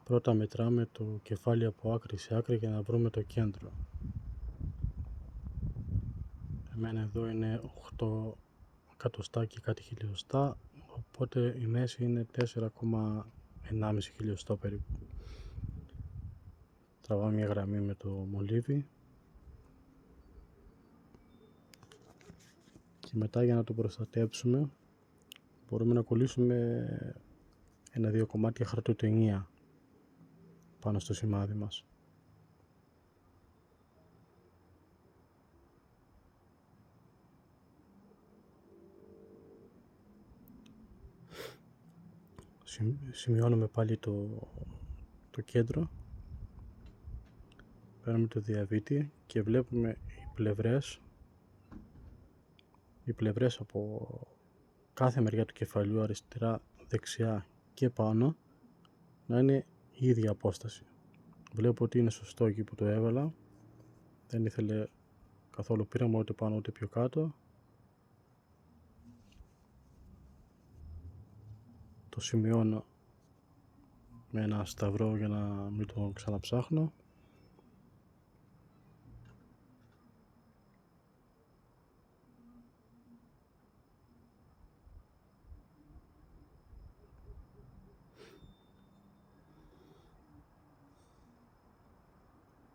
Πρώτα μετράμε το κεφάλι από άκρη σε άκρη για να βρούμε το κέντρο. Εμένα εδώ είναι 8 εκατοστά και κάτι χιλιοστά, οπότε η μέση είναι 4,1 χιλιοστό περίπου. Τραβάμε μια γραμμή με το μολύβι και μετά, για να το προστατέψουμε, μπορούμε να κολλήσουμε 1-2 κομμάτια χαρτοτενία πάνω στο σημάδι μας. Σημειώνουμε πάλι το κέντρο, παίρνουμε το διαβήτη και βλέπουμε οι πλευρές από κάθε μεριά του κεφαλιού, αριστερά, δεξιά και πάνω, να είναι η ίδια απόσταση. Βλέπω ότι είναι σωστό εκεί που το έβαλα, δεν ήθελε καθόλου πείραμα ούτε πάνω ούτε πιο κάτω. Το σημειώνω με ένα σταυρό για να μην το ξαναψάχνω.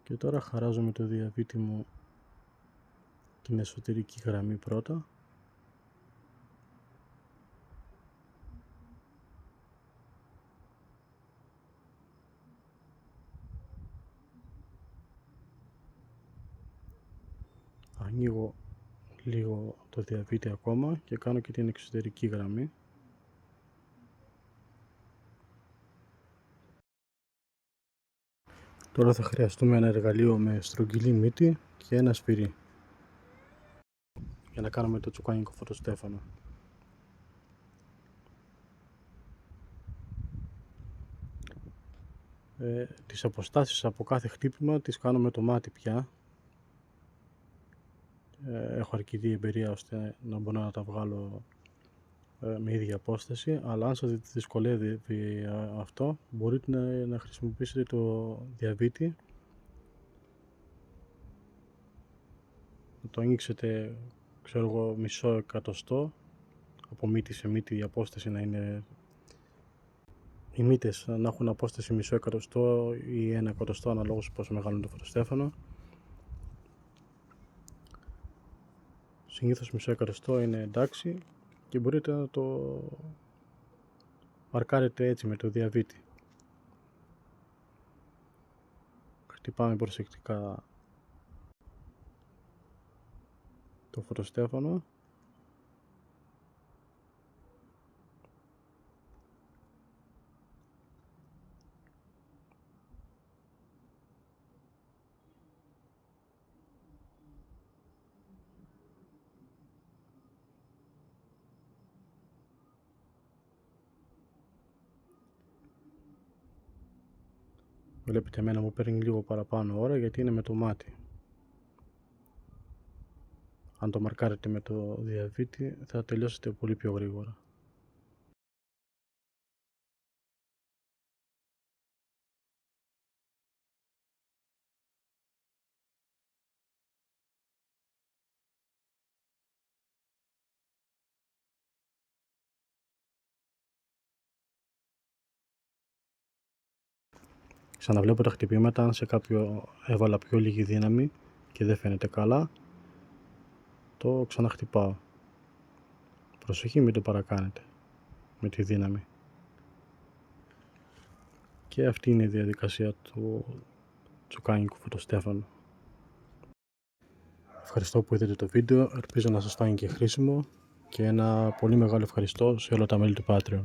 Και τώρα χαράζω με το διαβήτη μου την εσωτερική γραμμή πρώτα. Ανοίγω λίγο το διαβήτη ακόμα και κάνω και την εξωτερική γραμμή. Τώρα θα χρειαστούμε ένα εργαλείο με στρογγυλή μύτη και ένα σφυρί για να κάνουμε το τσουκάνικο φωτοστέφανο. Τις αποστάσεις από κάθε χτύπημα τις κάνω με το μάτι πια. Έχω αρκετή εμπειρία ώστε να μπορώ να τα βγάλω με ίδια απόσταση, αλλά αν σας δυσκολεύει αυτό, μπορείτε να χρησιμοποιήσετε το διαβήτη, να το ανοίξετε, ξέρω εγώ, μισό εκατοστό, από μύτη σε μύτη η απόσταση να είναι, οι μύτες να έχουν απόσταση μισό εκατοστό ή 1 εκατοστό, αναλόγως πόσο μεγάλο είναι το φωτοστέφανο. Συνήθως μισό εκατοστό είναι εντάξει και μπορείτε να το μαρκάρετε έτσι με το διαβήτη. Χτυπάμε προσεκτικά το φωτοστέφανο. Βλέπετε, εμένα μου παίρνει λίγο παραπάνω ώρα γιατί είναι με το μάτι. Αν το μαρκάρετε με το διαβήτη θα τελειώσετε πολύ πιο γρήγορα. Ξαναβλέπω τα χτυπήματα, αν σε κάποιο έβαλα πιο λίγη δύναμη και δεν φαίνεται καλά, το ξαναχτυπάω. Προσοχή, μην το παρακάνετε με τη δύναμη. Και αυτή είναι η διαδικασία του τσουκάνικου φωτοστέφανου. Ευχαριστώ που είδατε το βίντεο, ελπίζω να σας φάνηκε χρήσιμο και ένα πολύ μεγάλο ευχαριστώ σε όλα τα μέλη του Patreon.